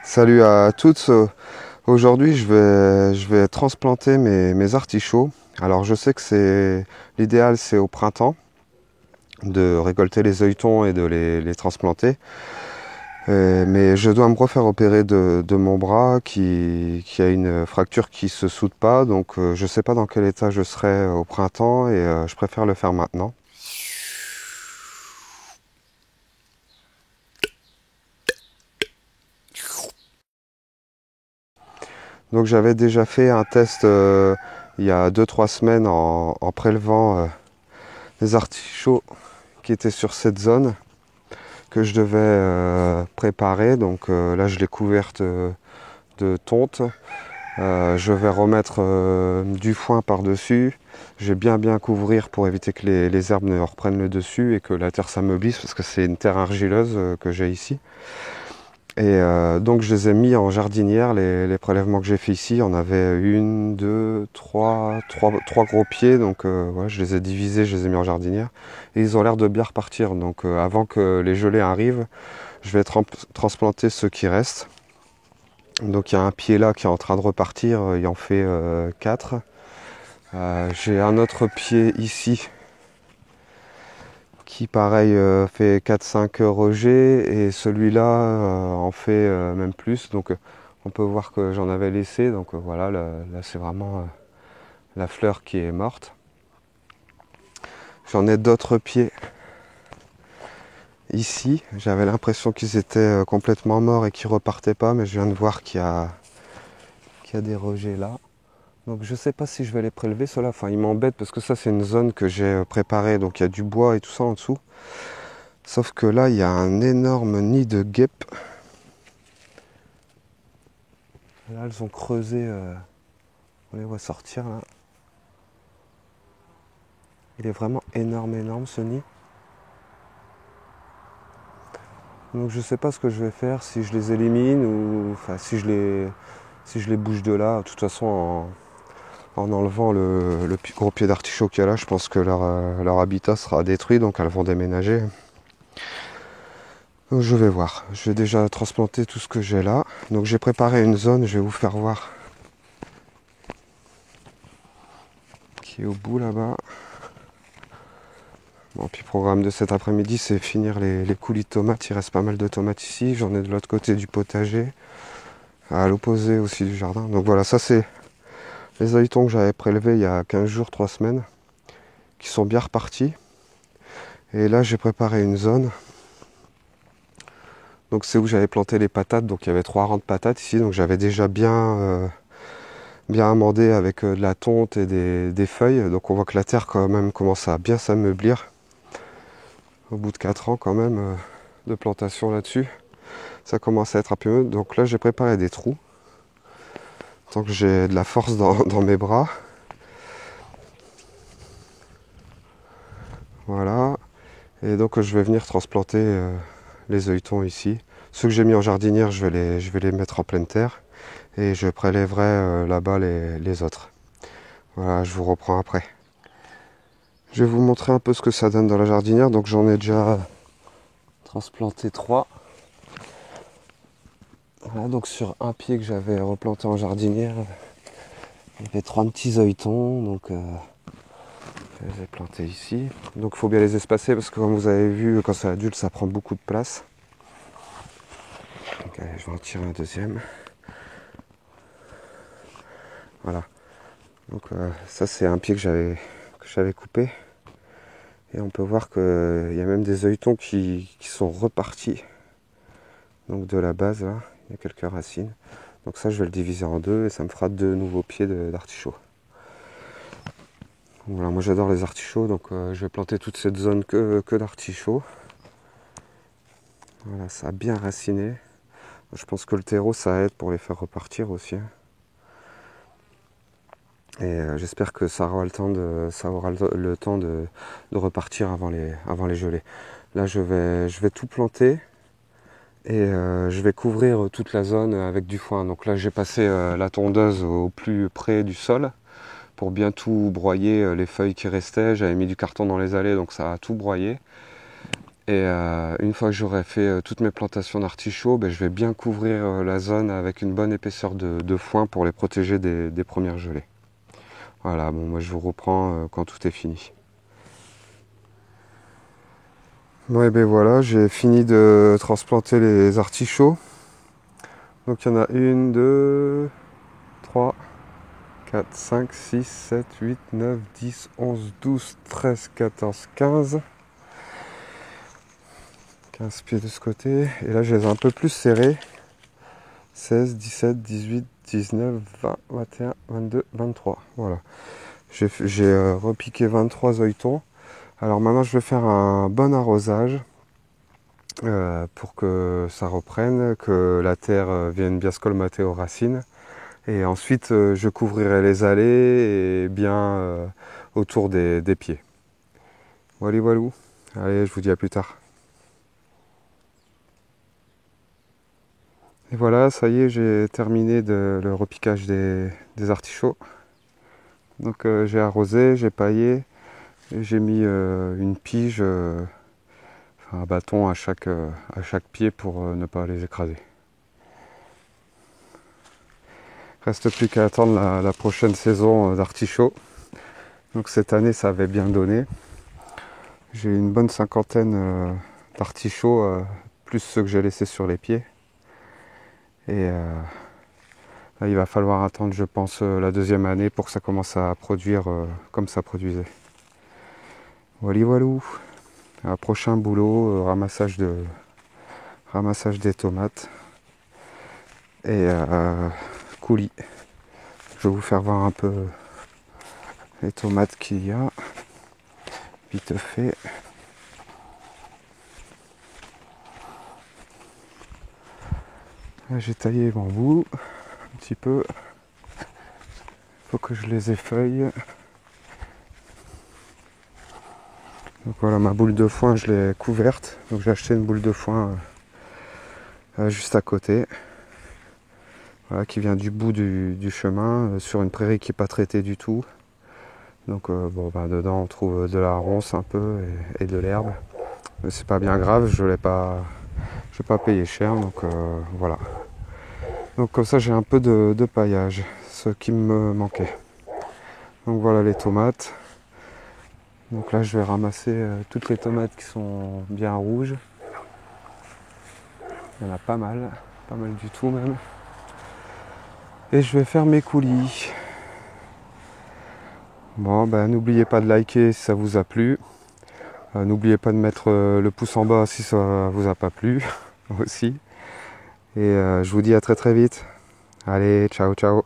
Salut à toutes. Aujourd'hui, je vais transplanter mes artichauts. Alors, je sais que l'idéal, c'est au printemps de récolter les œilletons et de les transplanter. Mais je dois me refaire opérer de mon bras qui a une fracture qui se soude pas. Donc, je sais pas dans quel état je serai au printemps et je préfère le faire maintenant. Donc, j'avais déjà fait un test il y a 2-3 semaines en prélevant les artichauts qui étaient sur cette zone que je devais préparer. Donc là, je l'ai couverte de tonte. Je vais remettre du foin par-dessus. Je vais bien couvrir pour éviter que les herbes ne reprennent le dessus et que la terre s'ameublisse parce que c'est une terre argileuse que j'ai ici. Et donc je les ai mis en jardinière, les prélèvements que j'ai fait ici. On avait une, deux, trois gros pieds, donc ouais, je les ai divisés, je les ai mis en jardinière. Et ils ont l'air de bien repartir, donc avant que les gelées arrivent, je vais transplanter ceux qui restent. Donc il y a un pied là qui est en train de repartir, il en fait 4. J'ai un autre pied ici qui pareil fait 4-5 rejets et celui-là en fait même plus. Donc on peut voir que j'en avais laissé. Donc voilà, là c'est vraiment la fleur qui est morte. J'en ai d'autres pieds ici. J'avais l'impression qu'ils étaient complètement morts et qu'ils repartaient pas, mais je viens de voir qu'il y a des rejets là. Donc je sais pas si je vais les prélever ceux-là. Enfin ils m'embêtent parce que ça c'est une zone que j'ai préparée. Donc il y a du bois et tout ça en dessous. Sauf que là, il y a un énorme nid de guêpes. Là, elles ont creusé. On les voit sortir là. Il est vraiment énorme ce nid. Donc je sais pas ce que je vais faire, si je les élimine ou enfin si je les bouge de là. De toute façon, en enlevant le gros pied d'artichaut qu'il y a là, je pense que leur habitat sera détruit, donc elles vont déménager. Donc je vais voir. Je vais déjà transplanter tout ce que j'ai là. Donc j'ai préparé une zone, je vais vous faire voir. Qui est au bout là-bas. Bon, puis le programme de cet après-midi, c'est finir les coulis de tomates. Il reste pas mal de tomates ici. J'en ai de l'autre côté du potager, à l'opposé aussi du jardin. Donc voilà, ça c'est les œilletons que j'avais prélevés il y a 15 jours, 3 semaines, qui sont bien repartis. Et là, j'ai préparé une zone. Donc c'est où j'avais planté les patates. Donc il y avait 3 rangs de patates ici. Donc j'avais déjà bien amendé avec de la tonte et des feuilles. Donc on voit que la terre quand même commence à bien s'ameublir. Au bout de 4 ans quand même de plantation là-dessus. Ça commence à être un peu mieux. Donc là j'ai préparé des trous. Tant que j'ai de la force dans mes bras. Voilà. Et donc je vais venir transplanter les œilletons ici. Ceux que j'ai mis en jardinière, je vais les mettre en pleine terre. Et je prélèverai là-bas les autres. Voilà, je vous reprends après. Je vais vous montrer un peu ce que ça donne dans la jardinière. Donc j'en ai déjà transplanté 3. Voilà, donc sur un pied que j'avais replanté en jardinière, il y avait 3 petits œilletons. Donc je les ai plantés ici. Donc il faut bien les espacer parce que comme vous avez vu, quand c'est adulte, ça prend beaucoup de place. Donc allez, je vais en tirer un deuxième. Voilà. Donc ça c'est un pied que j'avais coupé. Et on peut voir qu'il y a même des œilletons qui sont repartis. Donc de la base là, il y a quelques racines. Donc ça je vais le diviser en 2 et ça me fera 2 nouveaux pieds d'artichaut. Voilà, moi j'adore les artichauts, donc je vais planter toute cette zone que d'artichauts. Voilà, ça a bien raciné. Je pense que le terreau ça aide pour les faire repartir aussi. Et j'espère que ça aura le temps de repartir avant les gelées. Là je vais tout planter et je vais couvrir toute la zone avec du foin. Donc là j'ai passé la tondeuse au plus près du sol pour bien tout broyer les feuilles qui restaient. J'avais mis du carton dans les allées donc ça a tout broyé. Et une fois que j'aurai fait toutes mes plantations d'artichauts, ben, je vais bien couvrir la zone avec une bonne épaisseur de foin pour les protéger des premières gelées. Voilà, bon, moi je vous reprends quand tout est fini. Bon, et ben voilà, j'ai fini de transplanter les artichauts. Donc il y en a 1, 2, 3, 4, 5, 6, 7, 8, 9, 10, 11, 12, 13, 14, 15. 15 pieds de ce côté. Et là, je les ai un peu plus serrés. 16, 17, 18, 19, 20, 21, 22, 23. Voilà. J'ai repiqué 23 œilletons. Alors maintenant, je vais faire un bon arrosage pour que ça reprenne, que la terre vienne bien se colmater aux racines. Et ensuite, je couvrirai les allées et bien autour des pieds. Voilà, voilà. Allez, je vous dis à plus tard. Et voilà, ça y est, j'ai terminé le repiquage des artichauts. Donc j'ai arrosé, j'ai paillé, et j'ai mis une pige, enfin, un bâton à chaque pied pour ne pas les écraser. Reste plus qu'à attendre la prochaine saison d'artichauts. Donc cette année, ça avait bien donné. J'ai une bonne cinquantaine d'artichauts, plus ceux que j'ai laissés sur les pieds. Et là, il va falloir attendre, je pense, la deuxième année pour que ça commence à produire comme ça produisait. Voilà, voilà. Un prochain boulot, ramassage des tomates et coulis. Je vais vous faire voir un peu les tomates qu'il y a. Vite fait. Là, j'ai taillé les bambous un petit peu. Faut que je les effeuille. Donc voilà, ma boule de foin, je l'ai couverte. Donc j'ai acheté une boule de foin juste à côté. Voilà, qui vient du bout du chemin, sur une prairie qui n'est pas traitée du tout. Donc bon, bah, dedans on trouve de la ronce un peu et de l'herbe. Mais c'est pas bien grave, je vais pas payer cher, donc voilà. Donc comme ça j'ai un peu de paillage, ce qui me manquait. Donc voilà les tomates. Donc là je vais ramasser toutes les tomates qui sont bien rouges. Il y en a pas mal du tout même. Et je vais faire mes coulis. Bon, ben n'oubliez pas de liker si ça vous a plu. N'oubliez pas de mettre le pouce en bas si ça vous a pas plu aussi. Et je vous dis à très très vite. Allez, ciao ciao.